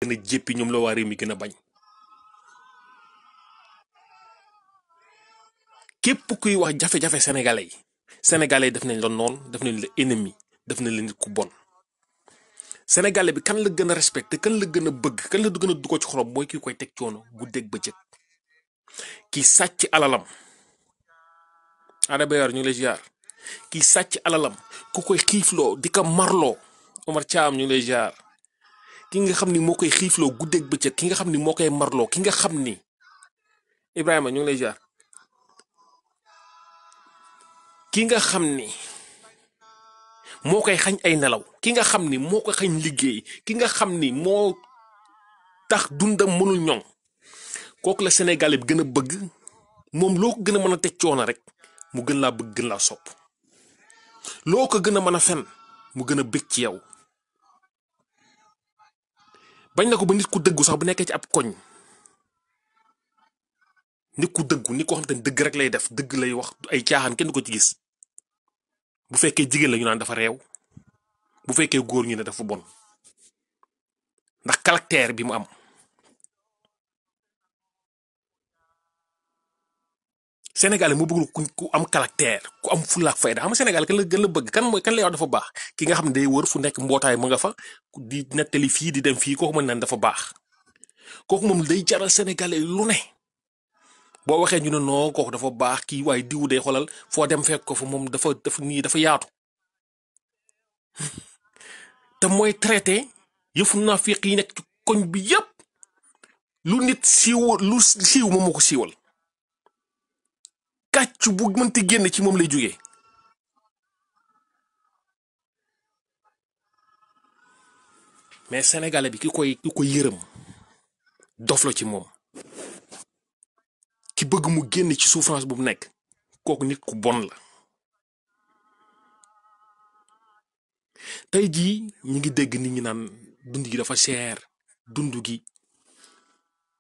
gën a jéppi ñoom la waa réew mi gën a bañ. képp kuy wax jafe-jafe sénégalais yi def nañ la noon def nañ la ennemi def nañ la nit ku bon. sénégalais bi kan la gën a respecté kan la gën a bëgg kan la gën a dugg ci xolam mooy kii koy teg coono guddeeg bëccëg ki sàcc alalam. Adabayor ñu ngi lay ziar ki sàcc alalam ku koy xiifloo di ko marloo Omar Thiam ñu ngi lay ziar ki nga xam ni moo koy xiifloo guddeeg bëccëg ki nga xam ni moo koy marloo ki nga xam ni Ibrahima ñu ngi lay ziar ki nga xam ni moo koy xañ ay nelaw ki nga xam ni moo ko xañ liggéey ki nga xam ni moo tax dundam mënul ñoŋ kooku la Sénégalais bi gën a bëgg moom loo ko gën a mën a teg coono rek mu gën laa bëgg gën laa sopp loo ko gën a mën a fen mu gën a bëgg ci yow. bañ na ko ba nit ku dëggu sax bu nekkee ci ab koñ nit ku dëggu nit ko xam te ne dëgg rek lay def dëgg lay wax ay caaxaan kenn du ko ci gis bu fekkee jigéen la ñu naan dafa réew bu fekkee góor ñu ne dafa bon ndax caractère bi mu am. Sénégal mu bëggul ku am caractère ku am fulla ak fayda xam nga Sénégal kan la gën a bëgg kan mooy kan lay wax dafa baax ki nga xam ne day wër fu nekk mbootaay mu nga fa di nettali fii di dem fii kooku mën naan dafa baax kooku moom day jaral Sénégalais lu ne boo waxee ñu ne non kooku dafa baax kii waaye diw day xoolal foo dem fekk ko fa moom dafa nii dafa yaatu te mooy traité yëfu naafiq yi nekk ci koñ bi yépp lu nit siiw lu siiw moom moo ko siiwal. kàcc bu mënti génn ci moom lay jógee mais sénégalais bi ki koy yërëm dof la ci moom ki bëgg mu génn ci souffrance bu mu nekk kooku nit ku bon la. tey jii ñi ngi dégg nit ñi naan dund gi dafa cher dund gi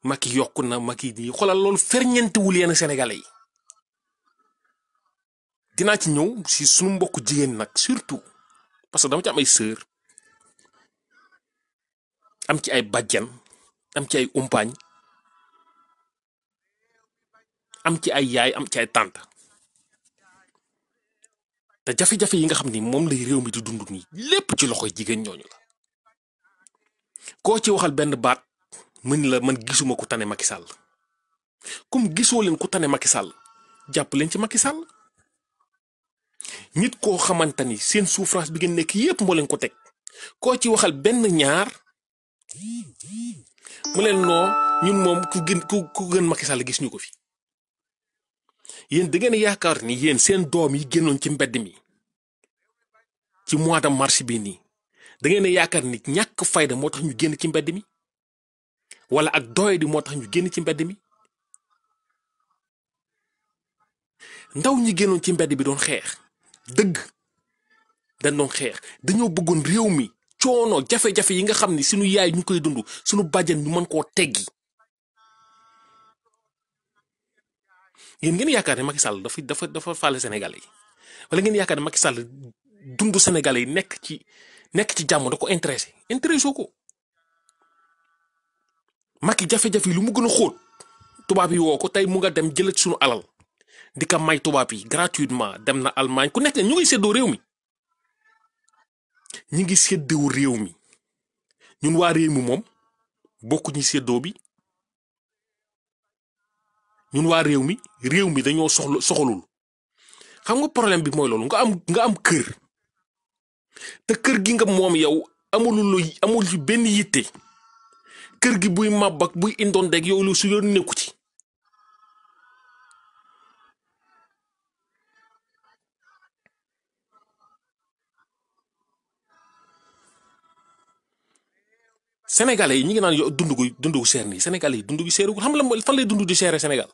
Macky yokku na Macky nii xoolal loolu ferñeentewul yenn sénégalais yi. dinaa ci ñëw si sunu mbokku jigéen nag surtout parce que dama ci am ay sœur am ci ay bàjjan am ci ay umpaañ am ci ay yaay am ci ay tànt te jafe-jafe yi nga xam ni moom lay réew mi di dund nii lépp ci loxoy jigéen ñooñu la koo ci waxal benn baat mën la man gisuma ku tane Macky Sall comme gisoo leen ku tane Macky Sall jàpp leen ci Macky Sall. nit koo xamante ni seen souffrance bi ngeen nekk yépp moo leen ko teg koo ci waxal benn ñaar mu leen noo ñun moom ku gën Macky Sall gis ñu ko fi. yéen da ngeen yaakaar ni yéen seen doom yi génnoon ci mbedd mi ci mois de mars bi nii da ngeen yaakaar ni ñàkk fayda moo tax ñu génn ci mbedd mi wala ak doye di moo tax ñu génn ci mbedd mi. ndaw ñi génnoon ci mbedd bi doon xeex dëgg dañ doon xeex dañoo bëggoon réew mi coono jafe-jafe yi nga xam ni suñu yaay ñu koy dund suñu bàjjan ñu mën koo teggi. yéen ngeen yaakaar ne Macky Sall dafa faale Sénégalais yi wala ngeen yaakaar ne Macky Sall dundu Sénégalais yi nekk ci jàmm da ko intéressé ko. Macky jafe-jafe yi lu mu gën a xóot tubaab yi woo ko tey mu nga dem jëlat suñu alal di ko may tubaab yi gratuitement dem na Allemagne ku nekk ñu ngi séddoo réew mi ñu ngi séddoo réew mi ñun waa réew mi moom bokkuñu séddoo bi ñun waa réew mi dañoo soxalul xam nga problème bi mooy loolu nga am kër te kër gi nga moom yow amul ci benn yitte kër gi buy màbb ak buy indoon deg yow lu su yoon nekku ci. Sénégalais yi ñu ngi naan dund gu seer nii Sénégalais yi dund gu seerugul xam la fan lay dund di seere Sénégal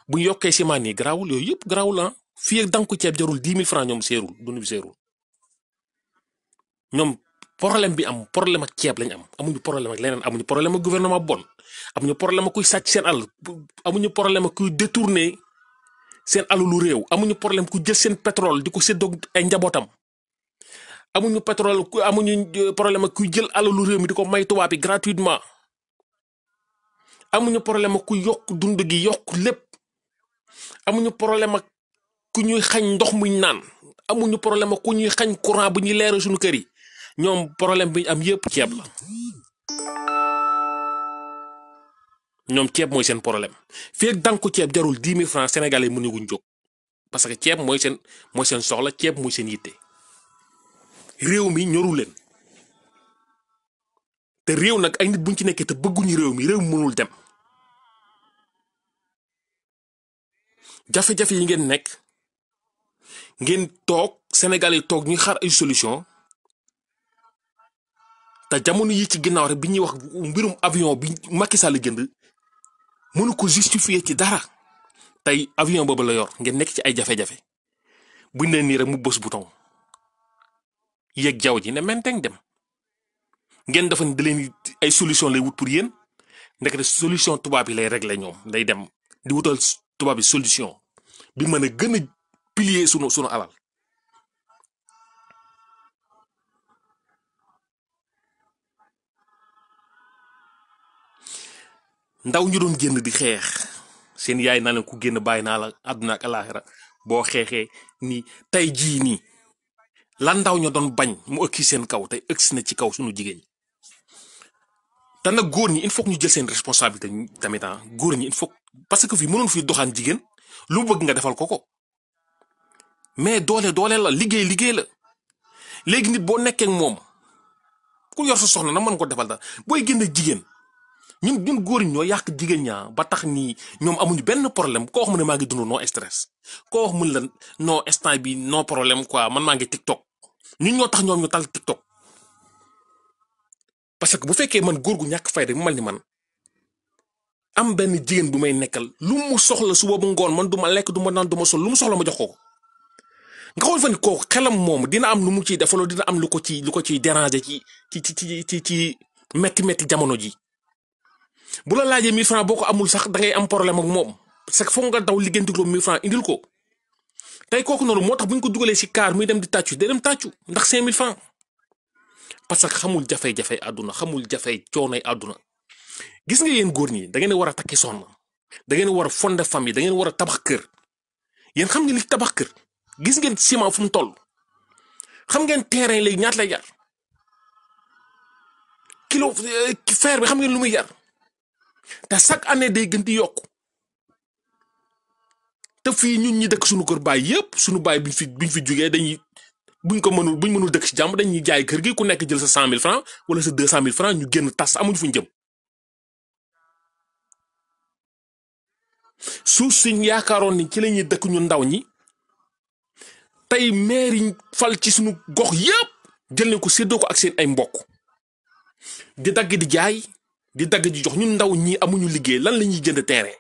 bu ñu yokkee ciment nii garaawul yooyu yëpp garaawul ah fii ak danku ceeb jarul 10 000 francs ñoom seerul dund bi seerul ñoom problème bi am problème ak ceeb lañ am amuñu problème ak leneen amuñu problème ak gouvernement bon amuñu problème ak kuy sàcc seen alal amuñu problème ak kuy détourner seen alalu réew amuñu problème ku jël seen pétrole di ko séddoo ay njabootam. amuñu pétrole amuñu problème ak kuy jël alalu réew mi di ko may tubaab bi gratuitement amuñu problème ak ku yokk dund gi yokk lépp amuñu problème ak ku ñuy xañ ndox muñ naan amuñu problème ak ku ñuy xañ courant bu ñuy leeral suñu kër yi ñoom problème bi ñu am yépp ceeb la ñoom ceeb mooy seen problème fii danku ceeb jarul 10 000 francs sénégalais yi mënuguñ jóg parce que ceeb mooy seen soxla ceeb mooy seen yitte réew mi ñoru leen te réew nag ay nit buñ ci nekkee te bëgguñu réew mi mënul dem jafe-jafe yi ngeen nekk ngeen toog Sénégal yi toog ñuy xaar ay solution te jamono yi ci ginnaaw rek bi ñuy wax mbirum avion bi Macky Sall jënd mënu ko justifier ci dara tey avion boobu la yor ngeen nekk ci ay jafe-jafe buñ leen nii rek mu bës bouton yéeg jaww ji ne menteng dem ngeen dafa ne da leen ay solution lay wut pour yéen ndekete solution tubaab yi lay régler ñoom day dem di wutal tubaab yi solution bi mën a gën a pilier sunu alal ndaw ñu doon génn di xeex seen yaay naa leen ku génn bàyyi naa la àdduna ak alaaxira boo xeexee nii tey jii nii lan ndaw ña doon bañ mu ëkki seen kaw tey ëgsi na ci kaw suñu jigéen ñi te nag góor ñi il faut que ñu jël seen responsabilité tamit góor ñi il faut parce que fii mënoon fii doxaan jigéen lu bëgg nga defal ko mais doole la liggéey la léegi nit boo nekkee ak moom ku yor sa soxna na mën ko defal dara booy génn jigéen ñun góor ñi ñoo yàq jigéen ñaa ba tax ni ñoom amuñu benn problème koo wax mu ne maa ngi dund non stress koo wax mun la non instant bi non problème quoi man maa ngi TikTok ñun ñoo tax ñoom ñu tal TikTok parce que bu fekkee man góor gu ñàkk fayda mu mel ni man am benn jigéen bu may nekkal lu mu soxla suba bu ngoon man du ma lekk du ma naan du ma sol lu mu soxla ma jox ko nga xool fa ni kooku xelam moom dina am lu mu ciy defaloo dina am lu ko ciy déranger ci metti jamono ji bu la laajee 1000 francs boo ko amul sax da ngay am problème ak moom parce que foog nga daw liggéeyantu ko 1000 francs indil ko tey kooku noonu moo tax bu ñu ko dugalee si kaar muy dem di tàccu day dem tàccu ndax 5000 francs parce que xamul jafe-jafe àdduna xamul jafe coonay àdduna gis nga yéen góor ñi da ngeen war a takki soxna da ngeen war a fonder famille da ngeen war a tabax kër yéen xam ngeen li tabax kër gis ngeen ciment fu mu toll xam ngeen terrain léegi ñaata lay jar kilo fer bi xam ngeen lu muy jar te chaque année day gën di yokku te fii ñun ñi dëkk suñu kër baay yépp suñu baay biñ fi jugee dañuy buñ mënul dëkk ci jàmm dañuy jaay kër gi ku nekk jël sa 100 000 francs wala sa 200 000 francs ñu génn tas amuñ fuñ jëm suuf suñ yaakaaroon ni ci la ñuy dëkk ñu ndaw ñi tey maire yi fal ci suñu gox yépp jël nañ ko séddoo ko ak seen ay mbokk di dagg di jaay di dagg di jox ñun ndaw ñi amuñu liggéey lan la ñuy jënd terrain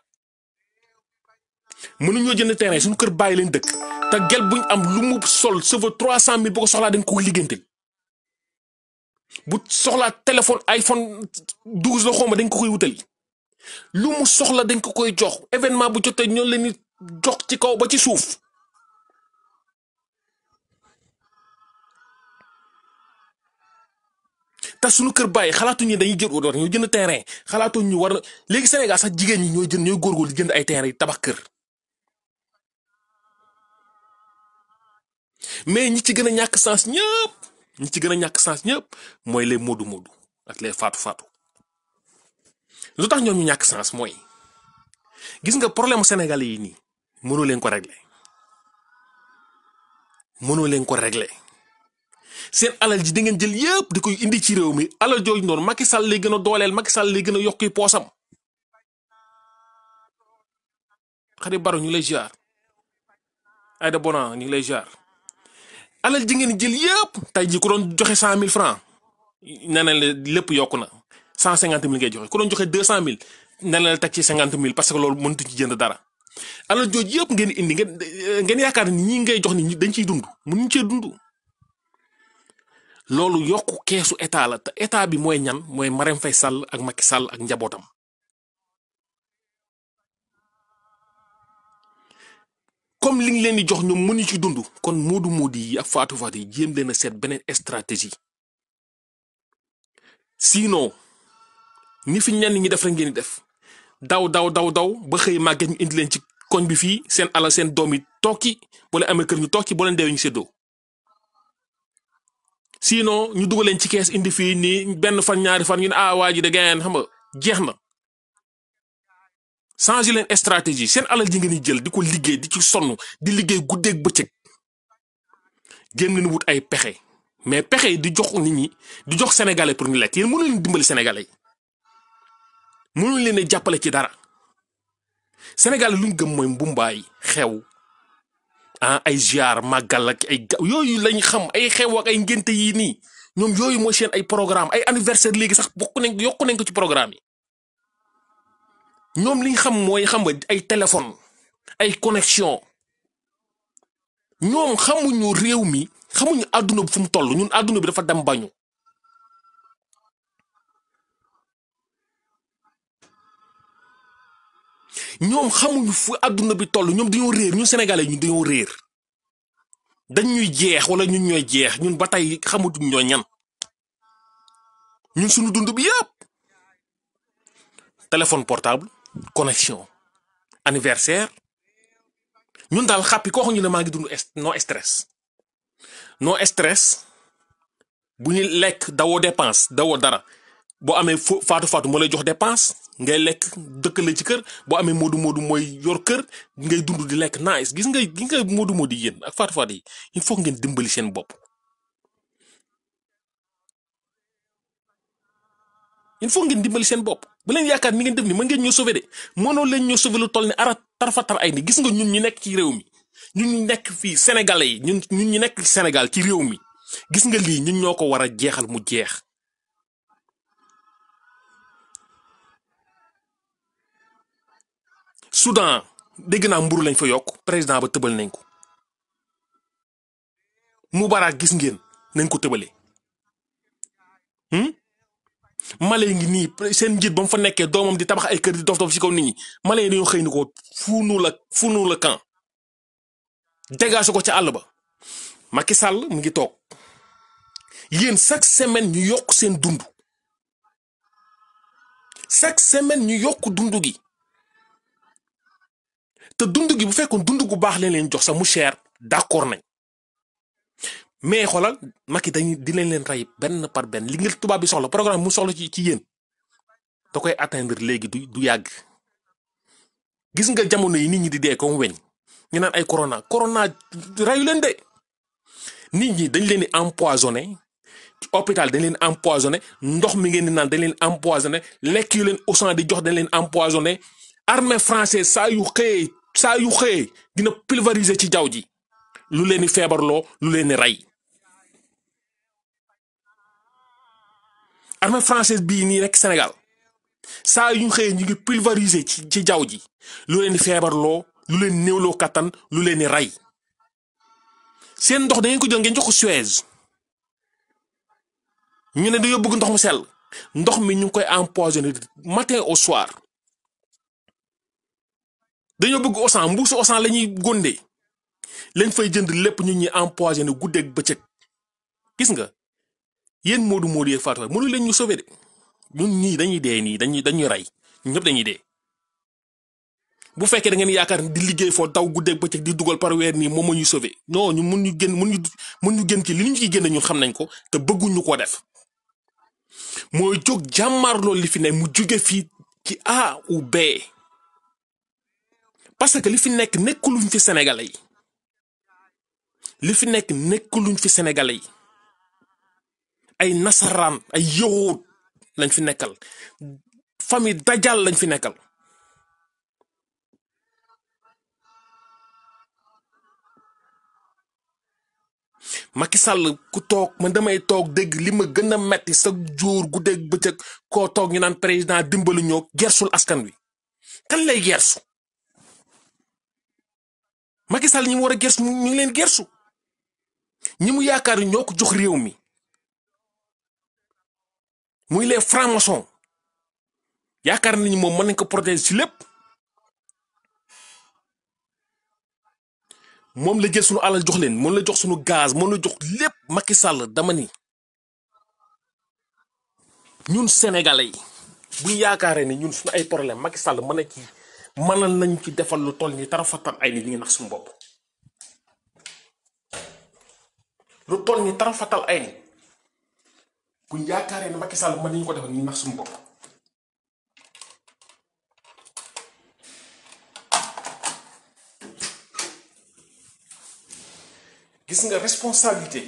mënuñoo jënd terrain suñu kër bàyyi leen dëkk te gel buñ am lu mu sol cheveux 300 000 bu ko soxlaa dañ ko liggéeyanteel bu soxlaa téléphone iPhone 12 la xawma dañ ko koy wutali lu mu soxla dañ ko koy jox événement bu jotee ñoo leen di jox ci kaw ba ci suuf te suñu kër bàyyi xalaatuñu dañuy war ñoo jënd terrain xalaatuñu war na léegi Sénégal sax jigéen ñi ñooy góorgóorlu jënd ay terrain yi tabax kër mais ñi ci gën a ñàkk sens ñëpp mooy les moodu ak les faatu lu tax ñoom ñu ñàkk sens mooy gis nga problème sénégalais yi nii mënoo leen ko régler seen alal ji di ngeen jël yépp di koy indi ci réew mi alal jooju noonu Macky Sall lay gën a dooleel Macky Sall lay gën a yokki poosam Khady Baro ñu lay ziar Aïda Bona ñu lay ziar alal ji ngeen jël yépp tey ji ku doon joxe 100 000 francs nee na lépp yokku na 150 000 ngay joxe ku doon joxe 200 000 nee na teg ci 50 000 parce que loolu mënut ci jënd dara alal jooju yépp ngeen indi ngeen yaakaar ni ñi ngay jox ni dañ ciy dund mënuñ cee dund. loolu yokku keesu état la te état bi mooy ñan mooy Marème Faye Sall ak Macky Sall ak njabootam comme li ngi leen di jox ñoom mënu ci dund kon moodu yi ak faatu yi jéem leen a seet beneen stratégie sinon ni fi ñenn ñi def rek ngeen di def daw ba xëy màgget ñu indi leen ci koñ bi fii seen alal seen doom yi toog ci boo leen amee kër ñu toog ci boo leen deewee ñu séddoo sinon ñu dugal leen ci kees indi fii nii benn fan ñaari fan ñu ne waa ji de gayeen xam nga jeex na changer leen stratégie seen alal ji ngeen di jël di ko liggéey di ci sonn di liggéey guddeeg bëccëg jéem leen wut ay pexe mais pexe yi di jox nit ñi di jox sénégalais pour ñu lekk yéen mënu leen dimbali sénégalais yi mënu leen a jàppale ci dara sénégalais luñ gëm mooy mbumbaay xew ay ziar màggal ak ay yooyu lañ xam ay xew ak ay ngénte yi nii ñoom yooyu mooy seen ay programme ay anniversaire léegi sax yokku nañ ko ci programme yi ñoom liñ xam mooy xam nga ay téléphone ay connexion ñoom xamuñu réew mi xamuñu àdduna bi fu mu toll ñun àdduna bi dafa dem bañu ñoom xamuñu fu àdduna bi toll ñoom dañoo réer ñun sénégalais ñun dañoo réer dañ ñuy jeex wala ñun ñooy jeex ñun ba tey xamatuñ ñoo ñan ñun suñu dund bi yëpp téléphone portable connexion anniversaire ñun daal xàppi koo xam ñu ne maa ngi dund no stress bu ñu lekk dawoo dépense dawoo dara boo amee faatu moo lay jox dépense ngay lekk dëkkale ci kër boo amee moodu mooy yor kër ngay dund di lekk nice gis nga moodu yéen ak faatu yi il faut ngeen dimbali seen bopp il faut ngeen dimbali seen bopp bu leen yaakaar ni ngeen def ni mën ngeen ñoo sauver de mënoo leen ñoo sauver lu toll ni ara tarfatar ay ni gis nga ñun ñu nekk ci réew mi ñun ñu nekk fii sénégalais yi ñun ñu nekk ci Sénégal ci réew mi gis nga lii ñun ñoo ko war a jeexal mu jeex Soudan dégg naa mburu lañ fa yokk président ba tëbal nañ ko Moubarak gis ngeen nañ ko tëbale Mali ngi nii seen njiit ba mu fa nekkee doomam di tabax ay kër di dof ci kaw nit ñi Mali dañoo xëy ni ko fuunu la camp dégagé ko ca àll ba Macky Sall mu ngi toog yéen chaque semaine ñu yokk seen dund chaque semaine ñu yokk dund gi te dund gi bu fekkoon dund gu baax leen jox sax mu cher d'accord nañ mais xoolal Macky dinañ leen rey benn par benn li ngeen tubaab bi soxla programme mu soxla ci yéen da koy atteindre léegi du yàgg gis nga jamono yi nit ñi di dee comme weñ ñu naan ay corona reyu leen de nit ñi dañ leen di empoisonné hôpital dañ leen empoisonné ndox mi ngeen di naan dañ leen empoisonné lekk yu leen Auchan di jox dañ leen empoisonné armée française saa yu xëyee dina pulvériser ci jaww ji lu leen di feebarloo lu leen di rey armée française bii nii rek Sénégal saa yu ñu xëyee ñu ngi pulvériser ci jaww ji lu leen di feebarloo lu leen néewloo kattan lu leen di rey seen ndox da ngeen ko jël ngeen jox ko Suez ñu ne dañoo bëgg ndox mu sell ndox mi ñu ngi koy empoisonné matin au soir dañoo bëgg Auchan mbuusu Auchan la ñuy góndee lañ fay jënd lépp ñu ñuy empoisonné guddeeg bëccëg gis nga yéen moodu yeeg Fatou mënu leen ñu sauver de ñun ñii dañuy dee nii dañuy rey ñun ñëpp dañuy dee bu fekkee da ngeen yaakaar di liggéey foo daw guddeeg bëccëg di dugal par weer nii moom moo ñuy sauver non ñu mun ñu génn ci li ñu ciy génn ñun xam nañ ko te bëgguñu ko def mooy jóg jàmmaarloo li fi ne mu jóge fii ci A ou B parce que li fi nekk nekkuluñ fi sénégalais yi li fi nekk nekkuluñ fi sénégalais yi ay nasaraan ay yowóot lañ fi nekkal famille dajal lañ fi nekkal Macky Sall ku toog man damay toog dégg li ma gën a metti sa jour guddeeg bëccëg koo toog ñu naan président dimbali ñoo gersul askan wi kan lay gersu Macky Sall ñi mu war a gersu ñu ngi leen gersu ñi mu yaakaar ñoo ko jox réew mi muy les francs-maçons yaakaar nañu moom mën nañ ko protéger ci lépp moom la jël sunu alal jox leen moom la jox sunu gaz moom la jox lépp Macky Sall dama ni ñun sénégalais yi buñ yaakaaree ni ñun suñu ay problème Macky Sall mënal nañ ci defal lu toll ni tarafatal ay ni li ngi nax suñu bopp. lu toll ni tarafatal ay ni buñ yaakaaree ni Macky Sall mën nañu ko defal ñu nax suñu bopp. gis nga responsabilité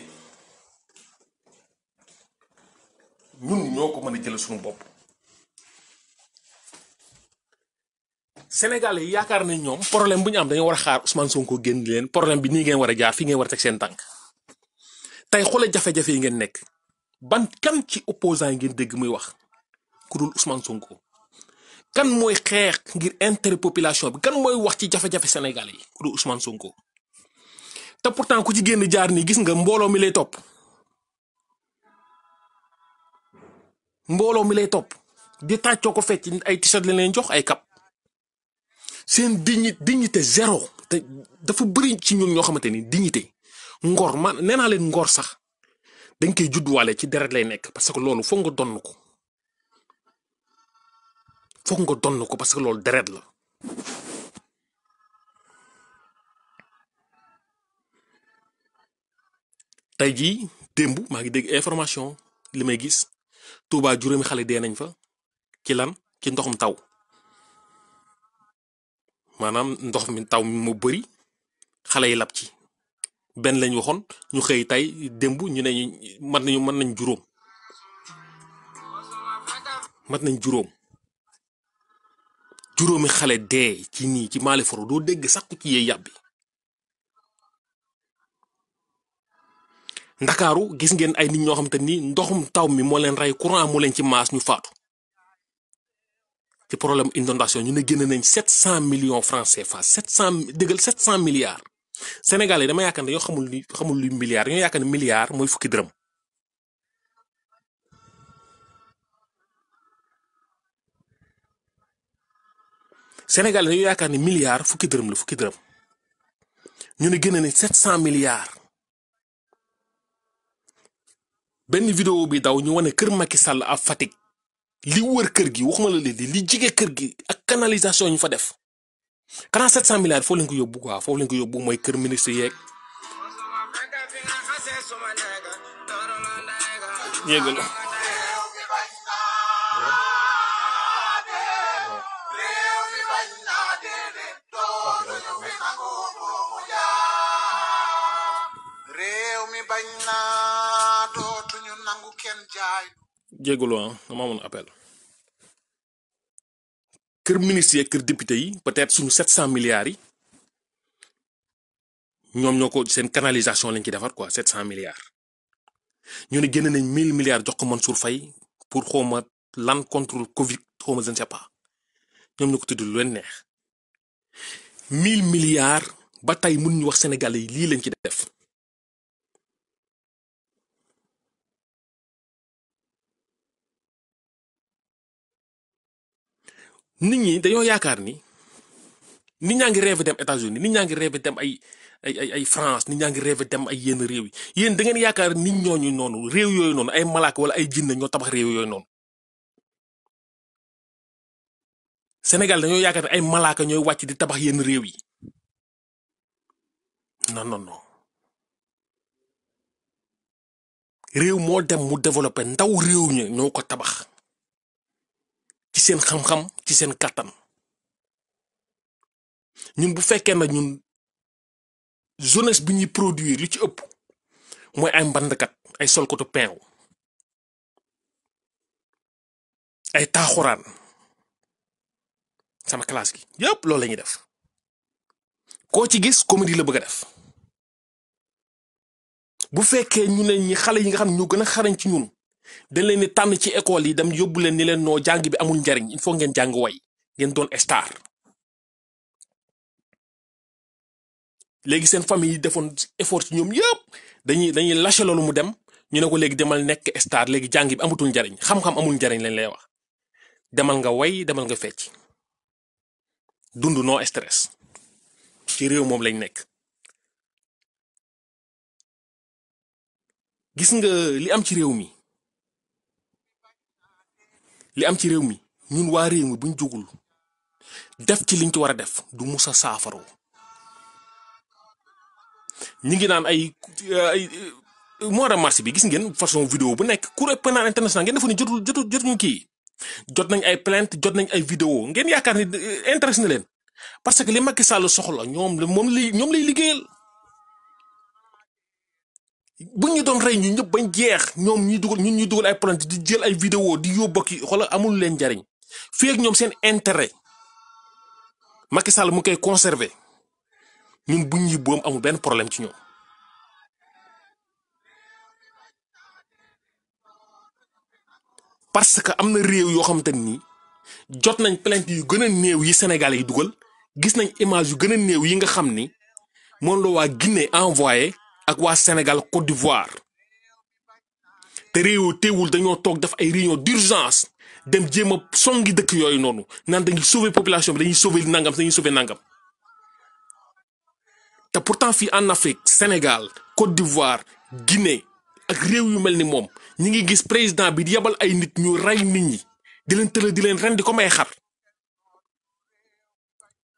ñun ñoo ko mën a jël suñu bopp. Sénégal yi yaakaar nañ ñoom problème bu ñu am dañoo war a xaar Ousmane Sonko génn leen problème bi nii ngeen war a jaar fii ngeen war a teg seen tànk. tey xoolal jafe-jafe yi ngeen nekk ban kan ci opposant yi ngeen dégg muy wax ku dul Ousmane Sonko. kan mooy xeex ngir intérêt population bi kan mooy wax ci jafe-jafe Sénégal yi ku dul Ousmane Sonko. te pourtant ku ci génn jaar nii gis nga mbooloo mi lay topp. mbooloo mi lay topp di tàccoo ko fecc ay t-shirt lañ leen jox ay cap. seen dignité zéro te dafa bëri ci ñun ñoo xamante ni dignité ngor man nee naa leen ngor sax dañ koy judduwaale ci deret lay nekk parce que loolu foog nga donn ko. foog nga donn ko parce que loolu deret la. tey jii démb maa ngi dégg information li may gis Touba juróomi xale dee nañ fa ci lan ci ndoxum taw. maanaam ndox mi taw mi mu bëri xale yi lab ci benn lañ waxoon ñu xëy tey démb ñu ne mën nañ juróom. mat nañ juróomi xale dee ci nii ci Mali foro doo dégg sax ku ci yee yàbbi. ndakaaru gis ngeen ay nit ñoo xam te ni ndoxum taw mi moo leen rey courant moo leen ci maas ñu faatu. ci problème inondation ñu ne génn nañ 700 millions francs CFA 700 milliards. Sénégal yi dama yaakaar ne dañoo xamul luy milliards ñoo yaakaar ne milliard mooy fukki dërëm. Sénégal dañoo yaakaar ne milliard fukki dërëm la fukki dërëm. ñu ne génn nañ 700 milliards. benn vidéo bi daw ñu wane kër Macky Sall à Fatick. li wër kër gi waxuma la léegi li jige kër gi ak canalisation ñu fa def. xanaa 700 milliards foofu lañ ko yóbbu quoi foofu lañ ko yóbbu mooy kër ministre yeeg. yéegal jégalu dama amoon appel. kër ministre yeeg kër député yi peut-être suñu 700 milliards yi ñoom ñoo ko seen canalisation lañ ci defar quoi 700 milliards. ñu ne génn nañ 1000 milliards jox ko Mansour Faye pour xawma lan contre Covid xawma je ne sais pas ñoom ñoo ko tudd lu leen neex. 1000 milliards ba tey mun ñu wax Sénégalais yi lii lañ ci def. nit ñi dañoo yaakaar ni nit ñaa ngi rêvé dem États-Unis nit ñaa ngi rêvé dem ay France nit ñaa ngi rêvé dem ay yenn réew yi yéen da ngeen yaakaar nit ñooñu noonu réew yooyu noonu ay malaaka wala ay jinne ñoo tabax réew yooyu noonu. Sénégal dañoo yaakaar ne ay malaaka ñooy wàcc di tabax yenn réew yi non non non. réew moo dem mu développé ndaw réew ñi ñoo ko tabax ci seen xam-xam ci seen kàttan. ñun bu fekkee na ñun jeunesse bi ñuy produire yu ci ëpp mooy ay mbandkat ay solkotu peew ay taaxuraan sama classe gi yëpp loolu la ñuy def koo ci gis comédie la bëgg a def. bu fekkee ñu ne ñi xale yi nga xam ne ñu gën a xarañ ci ñun dañ leen di tànn ci école yi dem yóbbu leen ni leen noo jàng bi amul njariñ il faut ngeen jàng way ngeen doon star. léegi seen famille yi defoon effort ci ñoom yëpp dañuy lâché loolu mu dem ñu ne ko léegi demal nekk star léegi jàng bi amatul njariñ xam-xam amul njariñ lañ lay wax demal nga way demal nga fecc dund no stress ci réew moom lañ nekk. gis nga li am ci réew mi ñun waa réew mi buñ jugul def ci liñ ci war a def du musa saafaroo. ñi ngi naan ay mois de mars bi gis ngeen façon vidéo bu nekk Cour pénale internationale ngeen defa ni jotuñu kii jot nañ ay plainte jot nañ ay vidéo ngeen yaakaar ni intéresse na leen parce que li Macky Sall soxla ñoom lay liggéeyal. bu ñu doon rey ñu ñëpp bañ jeex ñoom ñuy dugal ay plainte di jël ay vidéo di yóbbu ki xoolal amul leen njariñ fii ak ñoom seen intérêt Macky Sall mu koy conserver ñun buñ ñi boom amul benn problème ci ñoom. parce que am na réew yoo xamante ni jot nañ plainte yu gën a néew yi Sénégal yi dugal gis nañ image yu gën a néew yi nga xam ni moom la waa Guinée envoyé ak waa Sénégal Côte d'Ivoire te réew teewul dañoo toog def ay réunion d'urgence dem jéem a songi dëkk yooyu noonu naan dañuy sauver population bi dañuy sauver nangam dañuy sauver nangam te pourtant fii en Afrique Sénégal Côte d'Ivoire Guinée ak réew yu mel ni moom ñi ngi gis président bi di yebal ay nit ñu rey nit ñi di leen tëral di leen ren di ko may xar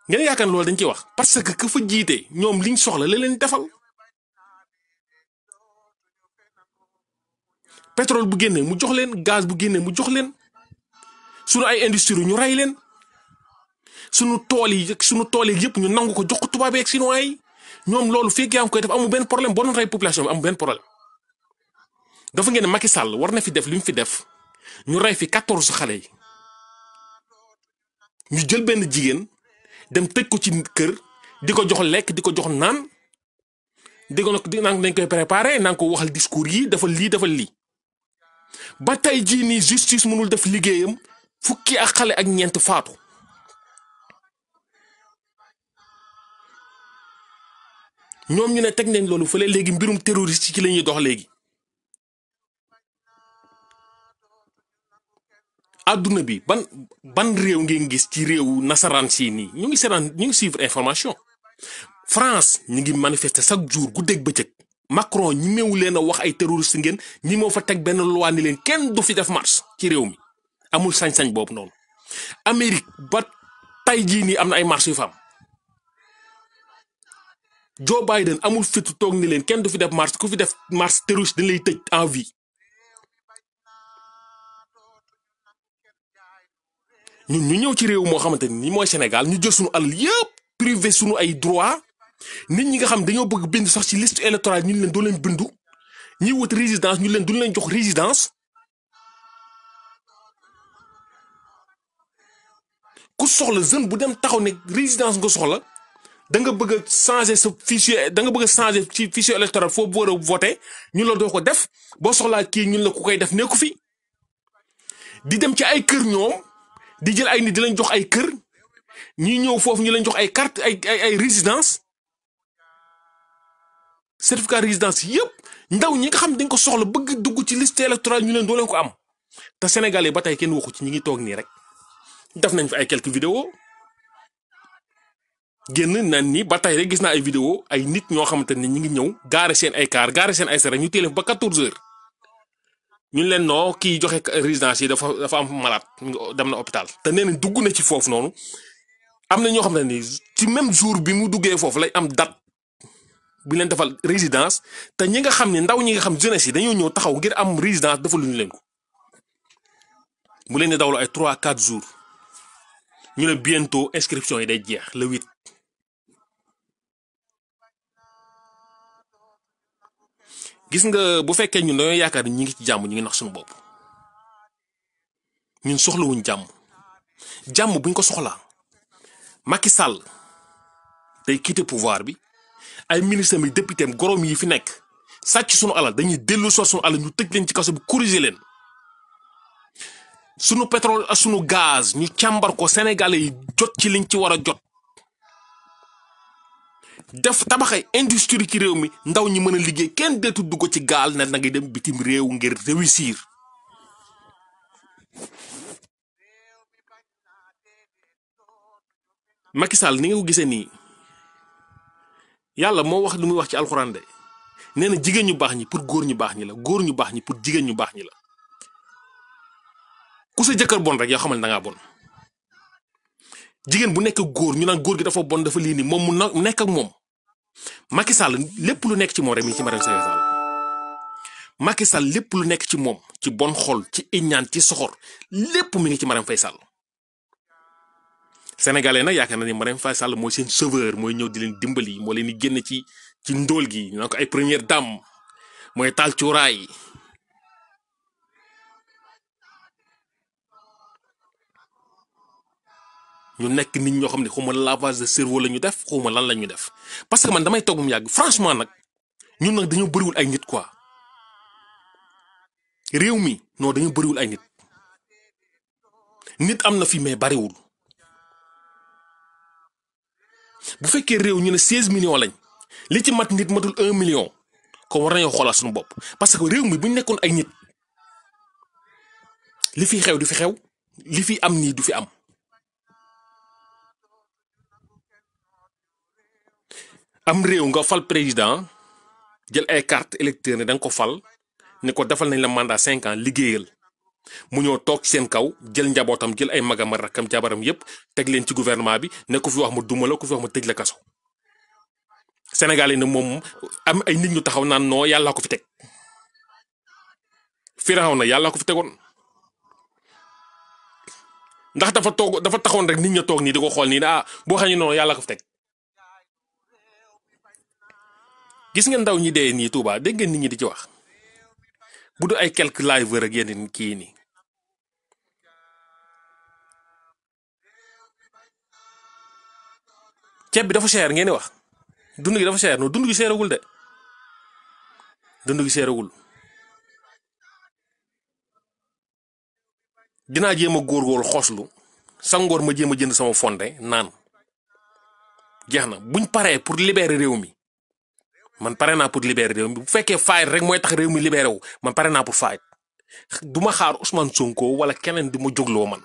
ngeen yaakaar loolu dañ ciy wax parce que ka fa jiite ñoom liñ soxla la leen defal. pétrole bu génnee mu jox leen gaz bu génnee mu jox leen sunu ay industrie ñu rey leen sunu tool yi yëpp ñu nangu ko jox ko tubaab ak chinois yi ñoom loolu fekk yaa ngi koy def amul benn problème boo doon rey population bi amul benn problème. dafa ngeen ne Macky Sall war na fi def li mu fi def ñu rey fi 14 xale yi ñu jël benn jigéen dem tëj ko ci kër di ko jox lekk di ko jox naan di ko naan dañ koy préparé naan ko waxal discours yi defal lii. ba tey jii nii justice mënul def liggéeyam fukki ak xale ak ñeent faatu ñoom ñu ne teg nañ loolu fële léegi mbirum terroriste ci la ñuy dox léegi. adduna bi ban réew ngeen gis ci réew nasaraan si nii ñu ngi suivre information France ñu ngi manifester chaque jour guddeeg bëccëg Macron ñi meewu leen a wax ay terroriste ngeen ñi moo fa teg benn loi ni leen kenn du fi def marche ci réew mi amul sañ-sañ boobu noonu. Amérique ba tey jii nii am na ay marche yu fa am Joe Biden amul fitu toog ni leen kenn du fi def marche ku fi def marche terroriste dañ lay tëj en vie. ñun ñu ñëw ci réew moo xamante ni mooy Sénégal ñu jël suñu alal yëpp privé suñu ay droit nit ñi nga xam dañoo bëgg bind sax ci liste électorale ñu leen doo leen bindu ñi wut résidence ñu leen duñ leen jox résidence ku soxla jeune bu dem taxaw ne résidence nga soxla da nga bëgg a changer sa fichier da nga bëgg a changer ci fichier électoral foo war a voter ñu la doo ko def boo soxlaa kii ñun la ku koy def nekku fi di dem ci ay kër ñoom di jël ay nit di leen jox ay kër ñi ñëw foofu ñu leen jox ay carte ay résidence certificat résidence yëpp ndaw ñi nga xam dañ ko soxla bëgg dugg ci liste électorale ñu leen doo leen ko am te Sénégalais ba tey kenn waxu ci ñi ngi toog nii rek def nañ fi ay quelques vidéos génn naan ni ba tey rek gis naa ay vidéo ay nit ñoo xamante ni ñi ngi ñëw gaare seen ay car gaare seen ay sere ñu téelef ba 14 heures ñu leen noo kii joxe résidence yi dafa am malade dem na hôpital te nee nañ dugg na ci foofu noonu am na ñoo xam ne ni ci même jour bi mu duggee foofu lay am date bi leen defal résidence te ñi nga xam ne ndaw ñi nga xam jeunesse yi dañoo ñëw taxaw ngir am résidence defaluñu leen ko mu leen di dawlu ay 3-4 jours ñu ne bientôt inscription yi day jeex le 8. gis nga bu fekkee ñun dañoo yaakaar ni ñi ngi ci jàmm ñu ngi nax suñu bopp ñun soxlawuñ jàmm buñ ko soxlaa Macky Sall day quitter pouvoir bi ay ministre mi député am gorom yi fi nekk sàcc suñu alal dañuy dellu soo suñu alal ñu tëj leen ci kaso bi corriger leen suñu pétrole ak suñu gaz ñu càmbar ko Sénégalais yi jot ci liñ ci war a jot def tabaxay industrie ci réew mi ndaw ñi mën a liggéey kenn deetu dugg ci gaal na ngay dem bitim réew ngir réussir Macky Sall ni nga ko gisee nii yàlla moo wax lu muy wax ci alxuraan de nee na jigéen ñu baax ñi pour góor ñu baax ñi la góor ñu baax ñi pour jigéen ñu baax ñi la ku sa jëkkër bon rek yoo xamal da ngaa bon jigéen bu nekk góor ñu naan góor gi dafa bon dafa lii nii moom mu nekk ak moom Macky Sall lépp lu nekk ci moom rek mi ci Marième Faye Sall Macky Sall lépp lu nekk ci moom ci bon xol ci iñaan ci soxor lépp mi ngi ci Marième Faye Sall sénégalais nag yaakaar na ni Marième Faye Sall mooy seen sauveur mooy ñëw di leen dimbali moo leen di génn ci ndóol gi ñu naan ko ay première dame mooy taal cuuraay ñu nekk nit ñoo xam ne xawma lavage de cerveau la ñu def xawma lan la ñu def parce que man damay toog mu yàgg franchement nag ñun nag dañoo bëriwul ay nit quoi réew mi non dañoo bëriwul ay nit am na fi mais bariwul bu fekkee réew ñu ne 16 millions lañ li ci mat nit matul 1 million kon war nañoo xoolaat suñu bopp parce que réew mi bu ñu nekkoon ay nit li fi xew du fi xew li fi am nii du fi am. am réew nga fal président jël ay carte électeur ne da nga ko fal ne ko defal nañ la mandat 5 ans liggéeyal mu ñëw toog ci seen kaw jël njabootam jël ay magam ak rakkam jabaram yépp teg leen ci gouvernement bi ne ko fi wax ma duma la ko fi wax ma tëj la kaso Sénégal yi ne moom am ay nit ñu taxaw naan non yàllaa ko fi teg Firawna yàllaa ko fi tegoon ndax dafa taxoon rek nit ña toog nii di ko xool nii ah boo xam ne non yàllaa ko fi teg. gis ngeen ndaw ñi dee nii Touba dégg ngeen nit ñi di ci wax bu du ay quelques liveurs ak yeneen kii nii ceeb bi dafa cher ngeen di wax dund gi dafa cher no dund gi seeragul de dund gi seeragul dinaa jéem a góorgóorlu xoslu sangoor ma jéem a jënd sama fonde naan jeex na buñ paree pour libérer réew mi man pare naa pour libérer réew mi bu fekkee faayit rek mooy tax réew mi libéré wu man pare naa pour faayit du ma xaar Ousmane Sonko wala keneen di ma jógloo man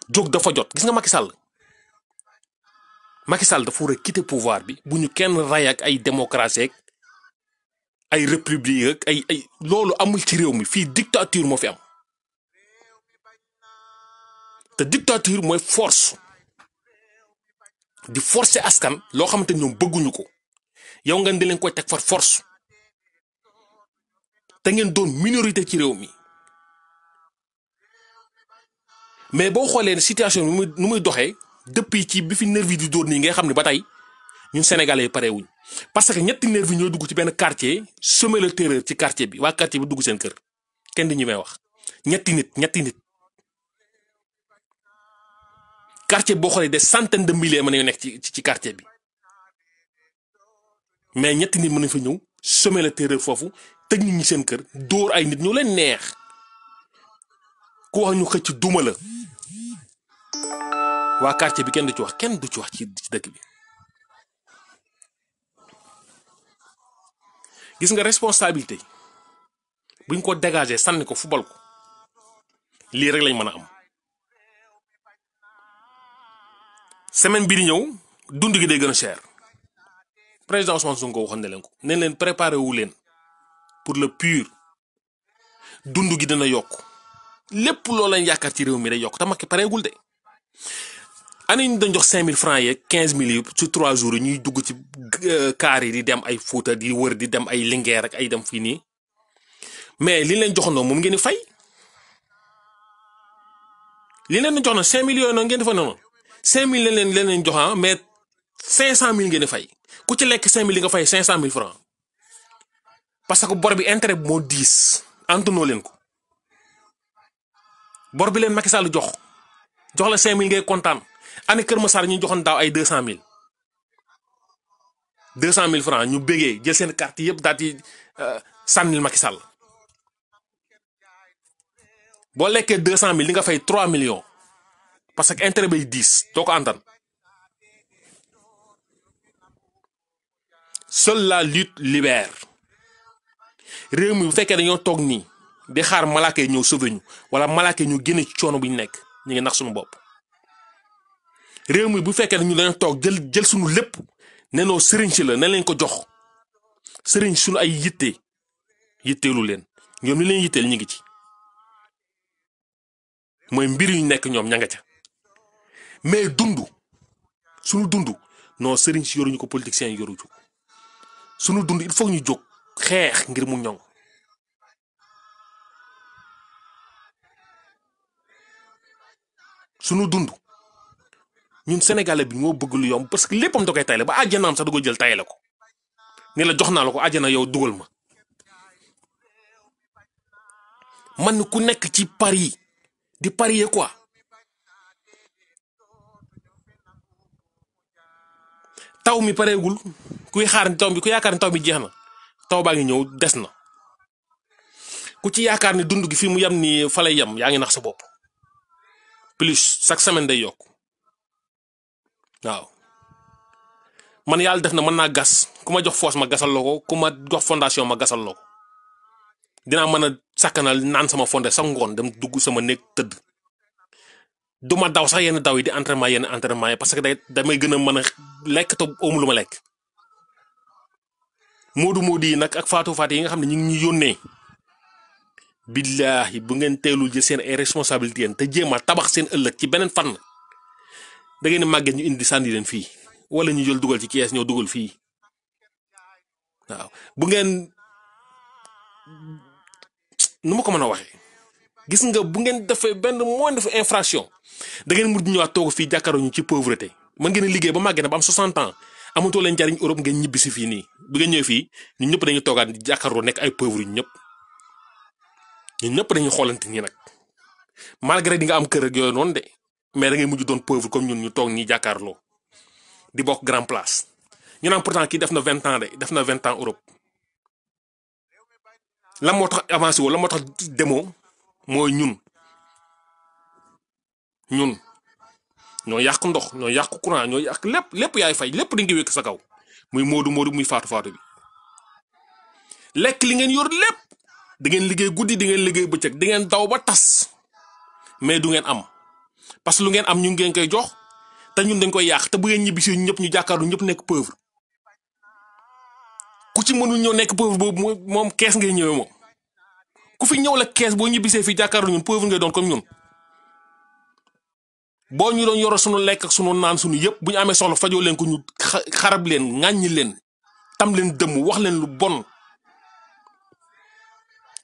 jóg dafa jot gis nga Macky Sall dafa war a quitter pouvoir bi bu ñu kenn ray ak ay démocratie ak ay république ak ay loolu amul ci réew mi fii dictature moo fi am te dictature mooy force di forcer askan loo xamante ñoom bëgguñu ko yow ngeen di leen koy teg far force te ngeen doon minorité ci réew mi mais boo xoolee situation bi nu muy doxee depuis ci bi fi nervi di dóor nii ngay xam ne ba tey ñun sénégalais yi pare wuñ parce que ñetti nervi ñoo dugg ci benn quartier semer le terreur ci quartier bi waa quartier bi dugg seen kër kenn di ñu may wax ñetti nit quartier boo xoolee des centaines de milliers mën nañu nekk ci quartier bi mais ñetti nit mën nañ fa ñëw semer le terreur foofu tëj nit ñi seen kër dóor ay nit ñu leen neex ku wax ñu xëcc duma la waa quartier bi kenn du ci wax ci dëkk bi gis nga responsabilité buñ ko dégager sànni ko fubal ko lii rek lañ mën a am semaine bii di ñëw dund gi day gën a cher président Ousmane Sonko waxoon na leen ko ne leen préparé wu leen pour le pur dund gi dina yokk lépp loo leen yaakaar ci réew mi day yokk te Macky pareegul de année ñu dañ jox 5000 francs yeeg 15000 yi ci 3 jours yi ñuy dugg ci kaar yi di dem ay Fuuta di wër di dem ay Linguère ak ay dem fii nii mais li leen joxoon moom ngeen di fay li leen jox na 5000 yooyu noonu ngeen di fa noonu 5000 leen jox mais 500000 ngeen di fay ku ci lekk 5000 li nga fay 500000 francs parce que bor bi intérêt bi moo 10 antanoo leen ko bor bi leen Macky Sall jox la 5000 ngay kontaan. année Kër Massar ñu joxoon daaw ay 200000 francs ñu bégee jël seen carte yëpp daal di sànnil Macky Sall boo lekkee 200000 li nga fay 3 millions parce que intérêt bay 10 doo ko antan seule la lutte libère réew mi bu fekkee dañoo toog nii di xaar malaaka yi ñëw sauver ñu wala malaaka yi ñu génne ci coono bu ñu nekk ñu ngi nax suñu bopp. réew mi bu fekkee ñu dañoo toog jël suñu lépp ne noo sëriñ si la ne leen ko jox sëriñ suñu ay yitteelu leen ñoom li leen yitteel ñu ngi ci mooy mbir yu nekk ñoom ña nga ca mais sunu dund non sëriñ si yoruñu ko politiciens yi yoruñu ko sunu dund il faut ñu jóg xeex ngir mu ñoŋ sunu dund ñun sénégalais bi moo bëgg lu yomb parce que léppam da koy tayle ba àjjanaam sax da ko jël tayle ko ni la jox naa la ko àjjana yow dugal ma man ku nekk ci Paris di parier quoi taw mi pareegul kuy xaar taw bi ku yaakaar ni taw bi jeex na taw baa ngi ñëw des na ku ci yaakaar ni dund gi fi mu yem ni fa lay yem yaa ngi nax sa bopp plus chaque semaine day yokk waaw man yàlla def na mën naa gas ku ma jox foos ma gasal la ko ku ma jox fondation ma gasal la ko dinaa mën a sakkanal naan sama fondé sa ngoon dem dugg sama néeg tëdd duma daw sax yenn daw yi di entraînement yi parce que damay gën a mën a lekk te amu lu ma lekk moodu yi nag ak faatu yi nga xam ne ñu ngi ñu yónnee billaahi bu ngeen teelul jël seen ay responsabilité yéen te jéem a tabax seen ëllëg ci beneen fànn da ngeen di màgget ñu indi sànni leen fii wala ñu jël dugal ci kees ñoo dugal fii waaw bu ngeen nu ma ko mën a waxee gis nga bu ngeen defee benn moindre de infraction da ngeen mujj ñëwaat toog fii jàkkaaroo ñu ci pauvreté mën ngeen a liggéey ba màggee na ba am 60 ans amatoo leen jariñ Europe ngeen ñibbi si fii nii bu ngeen ñëwee fii ñun ñëpp dañuy toogaat jàkkaaroo nekk ay pauvre ñun ñëpp dañuy xoolante nii nag malgré di nga am kër ak yooyu noonu de mais da ngay mujj doon pauvre comme ñun ñu toog nii jàkkaarloo di bokk grand place ñu naan pourtant kii def na 20 ans de def na 20 ans Europe lan moo tax avancé woo lan moo tax demoo mooy ñun ñoo yàq ndox ñoo yàq courant ñoo yàq lépp yaay fay lépp di nga wékk sa kaw muy moodu muy faatu bi lekk li ngeen yor lépp da ngeen liggéey guddi di ngeen liggéey bëccëg di ngeen daw ba tas mais du ngeen am parce que lu ngeen am ñu ngeen koy jox te ñun dañ koy yàq te bu ngeen ñibbisi ñëpp ñu jàkkaarlu ñëpp nekk pauvre ku ci mënul ñëw nekk pauvre boobu moom kees ngay ñëwee moom ku fi ñëw la kees boo ñibbisee fii jàkkaarlu ñun pauvre ngay doon comme ñun boo ñu doon yoro sunu lekk ak sunu naan sunu yëpp bu ñu amee soxla fajoo leen ko ñu xarab leen ŋàññi leen tam leen dëmm wax leen lu bon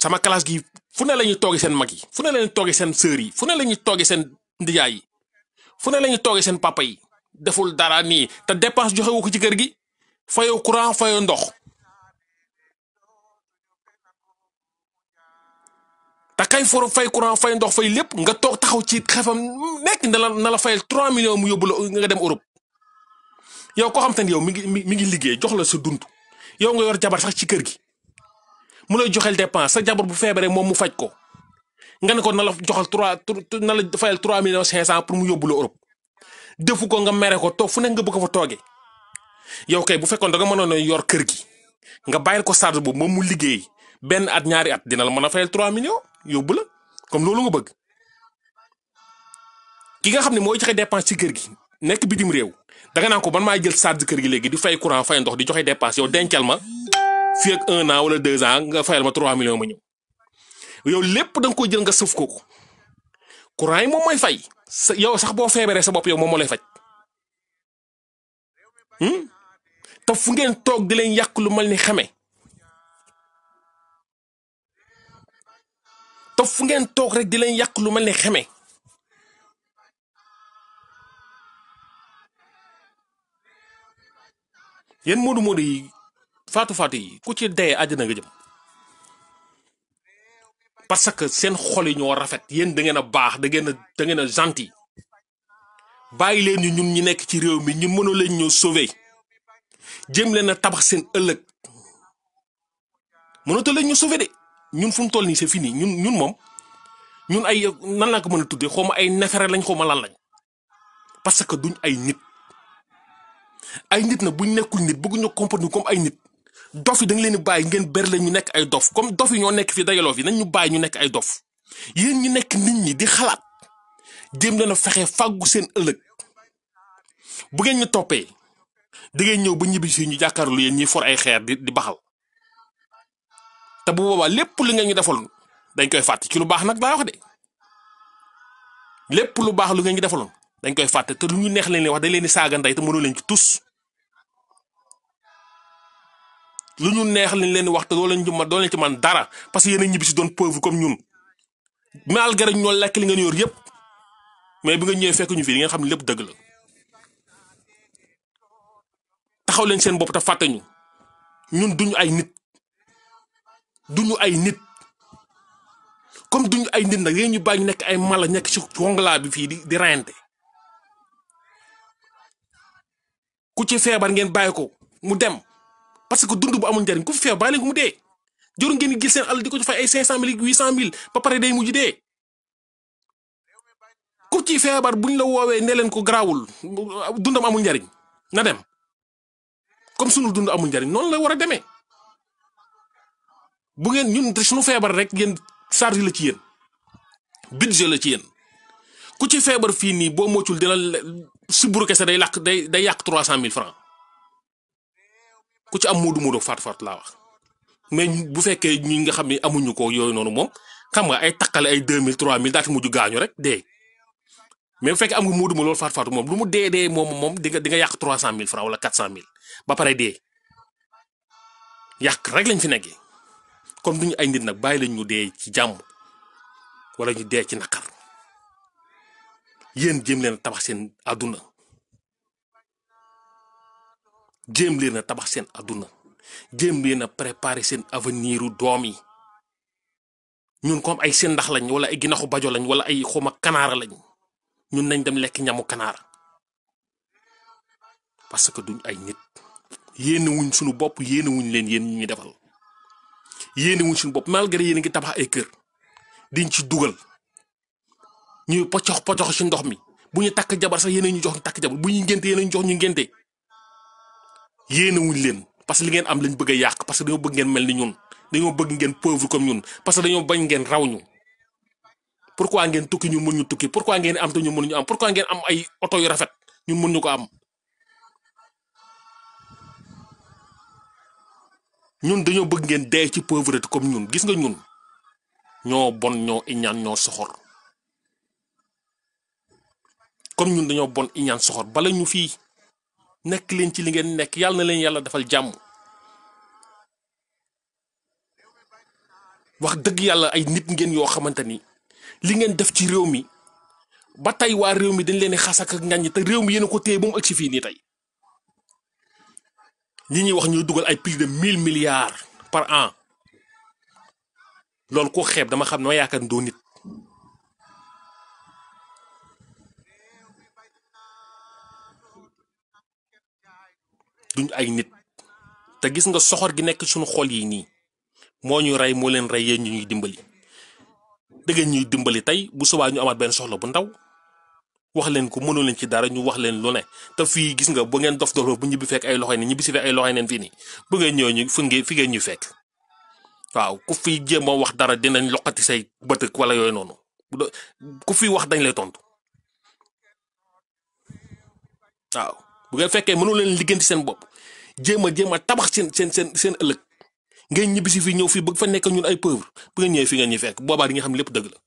sama classe gi fu ne la ñuy toogee seen mag yi fu ne la ñuy toogee seen sœur yi fu ne la ñuy toogee seen ndijaay yi fu ne la ñuy toogee seen papa yi deful dara nii te dépense joxe wu ko ci kër gi fayoo courant fayoo ndox te kay for fay courant fay ndox fay lépp nga toog taxaw ci xefam nekk na la fayal 3 millions mu yóbbu la nga dem Europe yow koo xam te ne yow mi ngi liggéey jox la sa dund yow nga yor jabar sax ci kër gi mu lay joxel dépense sa jabar bu feebaree moom mu faj ko nga ne ko na la joxal na la fayal 3 millions 500 pour mu yóbbu la Europe defu ko nga mere ko toog fu nekk nga bëgg fa toogee yow kay bu fekkoon da nga mënoon a yor kër gi nga bàyyil ko charge boobu moom mu liggéey benn at ñaari at dina la mën a fayal 3 millions yóbbu la comme loolu nga bëgg ki nga xam ne mooy joxe dépense ci kër gi nekk bitim réew danga naan ko man maay jël charge kër gi léegi di fay courant fay ndox di joxe dépense yow dencal ma fii ak 1 an wala 2 ans nga fayal ma 3 millions ma ñëw yow lépp da nga koy jël nga sëf ko courant yi moom mooy fay yow sax boo feebaree sa bopp yow moom moo lay faj te fu ngeen toog di leen yàq lu mel ni xame te fu ngeen toog rek di leen yàq lu mel ni xeme yéen moodu yi faatu yi ku ci dee àjjana nga jëm parce que seen xol yi ñoo rafet yéen da ngeen a baax da ngeen a gentil bàyyi leen ñun ñi nekk ci réew mi ñu mënoo leen ñoo sauver jëm leen a tabax seen ëllëg mënatoo leen ñu sauver de ñun fu mu toll nii c'est fini ñun moom ñun ay nan laa ko mën a tuddee xaw ma ay nefere lañ xaw ma lan lañ parce que duñ ay nit nag buñ nekkul nit bëgguñu comporter comme ay nit dof yi da nga leen di bàyyi ngeen ber leen ñu nekk ay dof comme dof yi ñoo nekk fii dajaloo fi nañ ñu bàyyi ñu nekk ay dof yéen ñu nekk nit ñi di xalaat jéem leen a fexe fàggu seen ëllëg bu ngeen ñu toppee da ngeen ñëw ba ñibbi si ñu jàkkaarloo yéen ñuy for ay xeer di baxal te bu boobaa lépp li ngeen ñu defal dañ koy fàtte ci lu baax nag laa wax de lépp lu baax lu ngeen ñu defaloon dañ koy fàtte te lu ñu neex leen wax dañ leen di saaga ndey te mënoo leen ci tus lu ñu neex leen wax te doo leen ci man dara parce que yéen a ñibbi si doon pauvre comme ñun malgré ñoo lekk li ngeen yor yëpp mais bi nga ñëwee fekk ñu fii di ngeen xam ne lépp dëgg la taxaw leen seen bopp te fàtte ñu ñun duñu ay nit comme duñu ay nit nag yéen ñu bàyyi ñu nekk ay mala nekk ci wongla bi fii di rayante ku ci feebar ngeen bàyyi ko mu dem parce que dund bu amul njariñ ku fi feebar bàyyi leen ko mu dee jëru ngeen gis seen àll di ko ci fay ay 500 000 800 000 ba pare day mujj dee ku ci feebar buñ la woowee ne leen ko garaawul dundam amul njariñ na dem comme sunu dund amul njariñ noonu la war a demee bu ngeen ñun suñu feebar rek ngeen charge la ci yéen budget la ci yéen ku ci feebar fii nii boo moccul dina siburu kese day yàq 300 000 francs ku ci am muudu faat laa wax mais bu fekkee ñi nga xam ne amuñu ko yooyu noonu moom xam nga ay takkale ay 2000 3000 daati mujj gaañu rek dee mais bu fekkee am nga muudu loolu faat moom lu mu dee moom di nga yàq 300 000 francs wala 400 000 ba pare dee yàq rek lañ fi nekkee comme duñu ay nit nag bàyyi lañ ñu dee ci jàmm wala ñu dee ci naqar yéen jéem leen a tabax seen àdduna jéem leen a tabax seen àdduna jéem leen a préparer seen avenir u doom yi ñun comme ay seen ndax lañ wala ay ginaxu bajo lañ wala ay xoma kanaara lañ ñun nañ dem lekk ñamu kanaara parce que duñ ay nit yéene wuñ suñu bopp yéene wuñ leen yéen ñu defal yéene wuñ suñu bopp malgré yéen a ngi tabax ay kër diñ ci dugal ñuy pocox ci ndox mi bu ñu takk jabar sax yéen ñu jox ñu takk jabar bu ñu ngénte yéen ñu jox ñu ngénte yéene wuñ leen parce que li ngeen am lañ bëgg a yàq parce que dañoo bëgg ngeen mel ni ñun dañoo bëgg ngeen pauvre comme ñun parce que dañoo bañ ngeen raw ñu pourquoi ngeen tukki ñu mën ñu tukki pourquoi ngeen am te ñu mënuñu am pourquoi ngeen am ay oto yu rafet ñun mën ñu ko am ñun dañoo bëgg ngeen dee ci pauvreté comme ñun gis nga ñun ñoo bon ñoo iñaan ñoo soxor comme ñun dañoo bon iñaan soxor bala ñu fii nekk leen ci li ngeen nekk yàlla na leen yàlla defal jàmm wax dëgg yàlla ay nit ngeen yoo xamante ni li ngeen def ci réew mi ba tey waa réew mi dañ leen di xasak ak ngañ te réew mi yéen a ko téye ba mu agsi fii nii tey ñi ñuy wax ñuy dugal ay plus de 1000 milliards par an loolu ko xeeb dama xam ne ma yaakaar doo nit duñ ay nit te gis nga soxor gi nekk suñu xol yi nii moo ñu rey moo leen rey yéen ñu ñuy dimbali dëgg ñuy dimbali tey bu subaa ñu amaat benn soxla bu ndaw wax leen ko mënoo leen ci dara ñu wax leen lu ne te fii gis nga bu ngeen dof bu ñibbi fekk ay loxoy ne ñibbi si fekk ay loxoy neen fii nii bu ngeen ñëw ñu fi ngeen ñu fekk waaw ku fi jéem a wax dara dinañ loqati say bëtëk wala yooyu noonu ku fi wax dañ lay tontu waaw bu ngeen fekkee mënoo leen liggéenti seen bopp jéem a tabax seen ëllëg ngeen ñibbi si fii ñëw fii bëgg fa nekk ñun ay pauvre bu ngeen ñëwee fi ngeen ñuy fekk boobaa di nga xam ne lépp dëgg la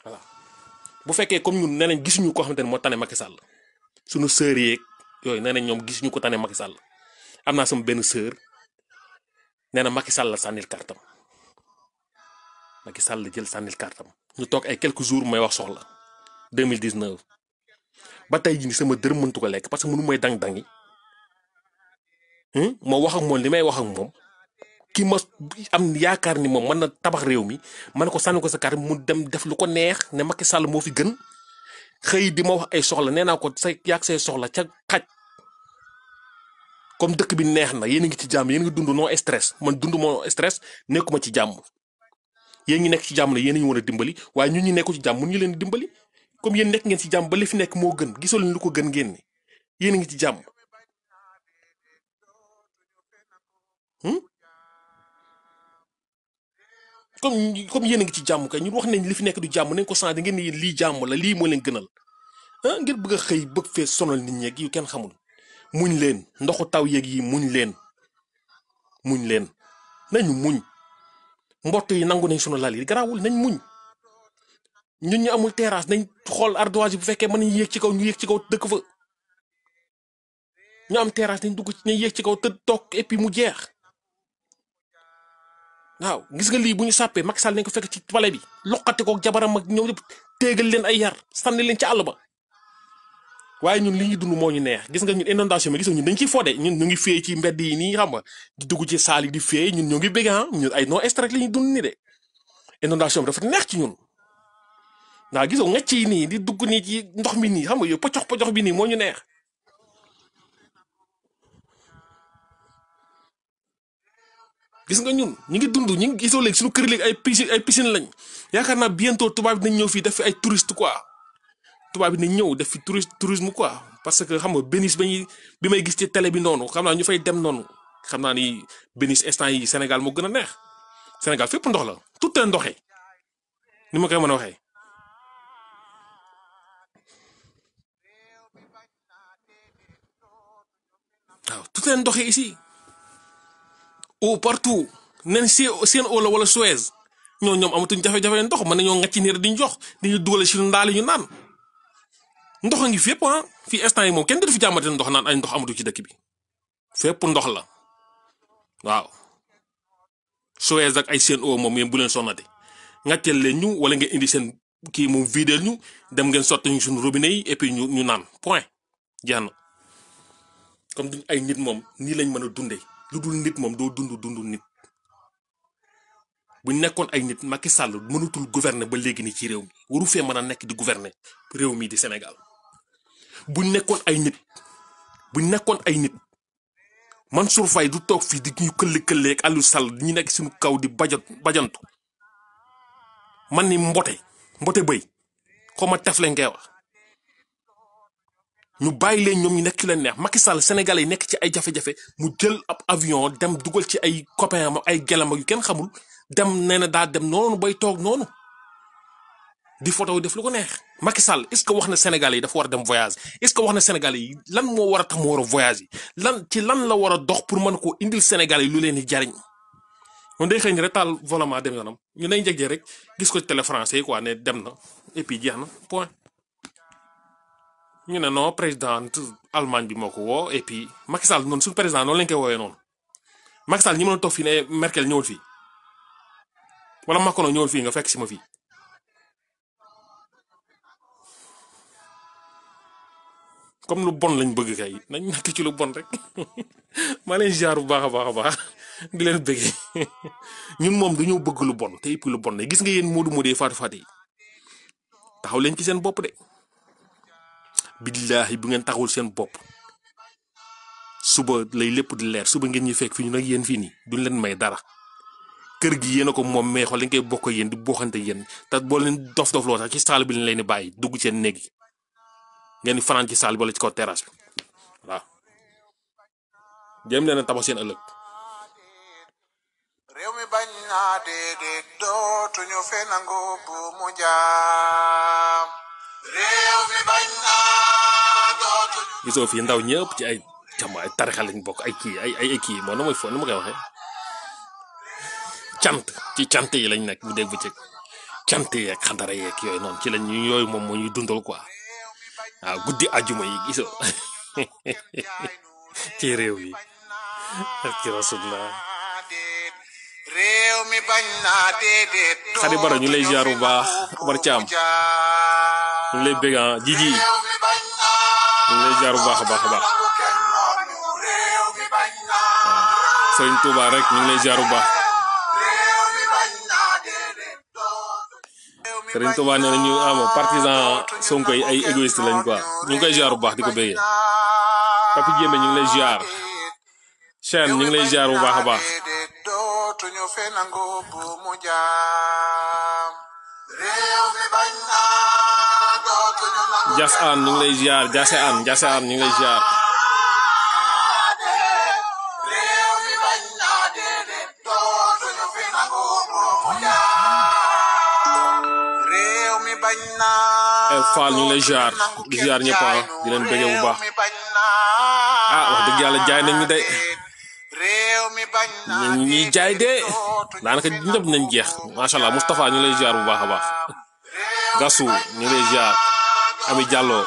voilà bu fekkee comme ñun nee nañ gisuñu koo xamante ne moo tane Macky Sall suñu sœur yeeg yooyu nee nañ ñoom gisuñu ko tane Macky Sall am naa sama benn sœur nee na Macky Sall la sànnil kartam Macky Sall la jël sànnil kartam ñu toog ay quelques jours may wax soxla 2019 ba tey jii sama dërëm mëntu ko lekk parce que mënu may dang-dangi moo wax ak moom li may wax ak moom ki ma am yaakaar ni moom mën na tabax réew mi man ko sànni ko sa carte mu dem def lu ko neex ne Macky Sall moo fi gën xëy di ma wax ay soxla nee naa ko say yàgg say soxla ca xaj comme dëkk bi neex na yéen a ngi ci jàmm yéen a ngi dund non stress man dund moo stress nekkuma ci jàmm yéen ñi nekk ci jàmm la yéen a ñu war a dimbali waaye ñun ñi nekku ci jàmm mun ñu leen dimbali comme yéen nekk ngeen ci jàmm ba li fi nekk moo gën gisoo leen lu ko gën ngeen ni yéen a ngi ci jàmm. comme yéen a ngi ci jàmm kay ñun wax nañ li fi nekk du jàmm nañ ko changé ngeen ni lii jàmm la lii moo leen gënal ngir bëgg a xëy bëgg fee sonal nit ñeeg yu kenn xamul muñ leen ndoxu taw yeeg yi muñ leen nañu muñ mbott yi nangu nañ sunu lal yi garaawul nañ muñ ñun ñu amul terrasse nañ xool ardoise bu fekkee mën nañu yéeg ci kaw ñu yéeg ci kaw dëkk fa ñu am terrasse nañ dugg ci nañ yéeg ci kaw tëdd toog et puis mu jeex waaw gis nga lii bu ñu sàppee Macky Sall nañ ko fekk ci palais bi loqati ko jabaram ak ñëw yëpp téegal leen ay yar sànni leen ci àll ba waaye ñun li ñuy dund moo ñu neex gis nga ñun inondation bi gis nga ñun dañ ciy fodde ñun ñu ngi féey ci mbedd yi nii xam nga di dugg ci saal yi di féey ñun ñoo ngi bégg ñun ay non stress la ñuy dund ni de inondation bi dafa neex ci ñun waaw gisoo ngecc yi nii di dugg nii ci ndox mi nii xam nga yow pocox bi nii moo ñu neex gis nga ñun ñu ngi dund ñu ngi gisoo léegi suñu kër léegi ay piscine lañ yaakaar naa bientôt tubaab bi nañ ñëw fii def fi ay touriste quoi tubaab bi nañ ñëw def fi tourisme quoi parce que xam nga bénis bi may gis ci télé bi noonu xam naa ñu fay dem noonu xam naa ni bénis instant yi Sénégal moo gën a neex Sénégal fépp ndox la tout est ndoxe ni ma koy mën a waxee waaw tout est ndoxe ici au partout nen seen eau la wala Suez ñoom amatuñ jafe-jafe ndox mën nañoo ngacc niir diñ jox diñu dugal ci ndaal ñu naan ndox a ngi fépp fii instant yi moom kenn du fi jàmmate ndox naan ay ndox amatu ci dëkk bi fépp ndox la waaw Suez ak ay seen eau moom yéen bu leen sonnate ngàcceel leen ñu wala ngeen indi seen kii moom videel ñu dem ngeen sotti ñu suñu robinet yi et puis ñu naan point jeex na comme duñ ay nit moom nii lañ mën a dundee lu dul nit moom doo dund nit buñ nekkoon ay nit Macky Sall mënatul gouverner ba léegi ni ci réew mi waru fee mën a nekk di gouverner réew mi di Sénégal buñ nekkoon ay nit Mansour Faye du toog fii di ñu këll ak Aliou Sall di ñu nekk suñu kaw di bajantu man ni mbote bëy xaw ma tef lañ koy wax ñu bàyyi leen ñoom ñu nekk ci leen neex Macky Sall Sénégalais yi nekk ci ay jafe-jafe mu jël ab avion dem dugal ci ay copain am ay gelam yu kenn xamul dem nee na daa dem noonu bay toog noonu di photo def lu ko neex Macky Sall est-ce que wax na Sénégalais yi dafa war a dem voyage est-ce que wax na Sénégalais yi lan moo war a tax mu war a voyage yi lan la war a dox pour mën koo indil Sénégalais yi lu leen di jariñ moom day xëy ni rek taal volement dem yoonam ñu lay njëg rek gis ko ci télé français yi quoi ne dem na et puis jeex na point ñu ne non président Allemagne bi moo ko woo et puis Macky Sall noonu suñu président noonu lañ koy woowee noonu Macky Sall ñi mën a toog fii ne Merkel ñëwul fii wala Macron ñëwul fii nga fekk si ma fii comme lu bon lañ bëgg kay nañ nekk ci lu bon rek maa leen jaar bu baax a baax di leen bëggee ñun moom dañoo bëgg lu bon te it lu bon ne gis nga yéen Modou Modou Fatou Fatou yi taxaw leen ci seen bopp de billahi bu ngeen taxawul seen bopp suba lay lépp di leer suba ngeen ñuy fekk fi ñu nag yéen fii nii duñ leen may dara kër gi yéen a ko moom mais xool lañ koy bokk yéen di booxante yéen te boo leen dof loo sax ci saal bi lañ leen di bàyyi dugg seen néeg yi ngeen di fanaan ci saal bi wala ci kaw terrasse bi waaw jéem leen a tabax seen ëllëg. réew mi bañ naa déedéet dootuñu fe nangu bu mu jaam. réew mi bañ naa dootuñu. gisoo fii ndaw ñëpp ci ay jàmm ay tarixa lañ bokk ay kii ay kii moo na mooy fo nu ma koy waxee cant ci cant yi lañ nekk bu dégg bu cëg cant yeeg xandara yeeg yooyu noonu ci lañ yooyu moom moo ñuy dundal quoi waaw guddi àjjuma yi gisoo ci réew yi ak ci rasulullah réew mi bañ naa déedéet Xadi Bara ñu lay ziar bu baax Bar Caam ñu lay bégg Jiji ñu lay ziar bu baax a baax a baax Sëriñ Tuuba rek ñu ngi lay ziar bu baax Sëriñ Tuuba nee na ñu partisan Sonko yi ay égoïste lañ quoi ñu ngi koy ziar bu baax di ko béggee Papi Jéeme ñu ngi lay ziar Cheikh ñu ngi lay ziar bu baax a baax dootuñu fe nangu bu mu jaam. réew mi bañ naa dootuñu nangu. Jas Aan ñu ngi lay ziar Jase Aan ñu ngi lay ziar. réew mi bañ naa déedéet dootuñu fe nangu bu mu jaam. réew mi bañ naa. Fall ñu ngi lay ziar di ziar ñëpp di leen bëggee bu baax. wax dëgg yàlla jaay nañ ñu de. ñi jaay de daanaka ñëpp nañ jeex macha allah Moustapha ñu lay ziar bu baax a baax Gassou ñu lay ziar Ami Diallo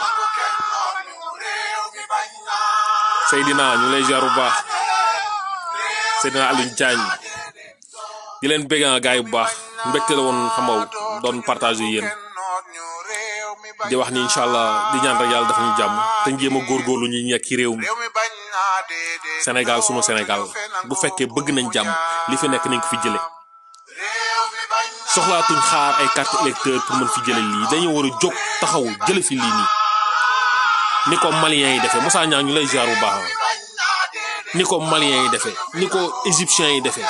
Seydina ñu lay ziar bu baax Seydina Aliou Diagne di leen bëgg gaay bu baax mbégte la woon xamaw doon partager yéen di wax ni inshallah di ñaan rek yàlla dafa ñu jàmm te njéem a góorgóorlu ñi nekk ci réew mi Sénégal sunu Sénégal bu fekkee bëgg nañ jàmm li fi nekk nañ ko fi jële soxlaatuñ xaar ay carte électeur pour mën fi jële lii dañu war a jóg taxaw jële fi lii nii ni ko maliens yi defee Moussa Niang ñu lay ziar bu baax ni ko maliens yi defee ni ko égyptiens yi defee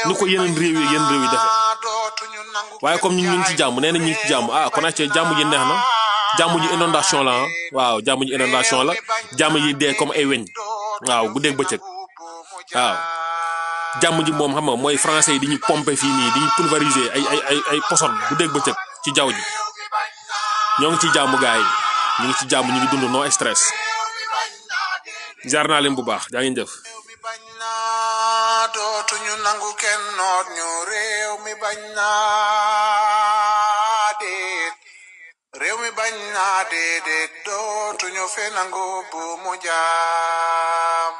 ni ko yeneen réew yi defee waaye comme ñu ngi ci jàmm nee na ñu ngi ci jàmm ah kon acce jàmm ji neex na jàmm ji inondation la waaw jàmm ji inondation la jàmm ji dee comme ay weñ waaw guddeeg bëccëg waaw jàmm ji moom xam nga mooy français yi di ñu pomper fii nii di ñu pulvériser ay poson guddeeg bëccëg ci jaww ji ñoo ngi ci jàmm gaay yi ñu ngi ci jàmm ñu ngi dund no stress jaar naa leen bu baax jaa ngeen jëf dootuñu nangu kenn noot ñu réew mi bañ naa déet réew mi bañ naa déedéet dootuñu fe nangu bu mu jaam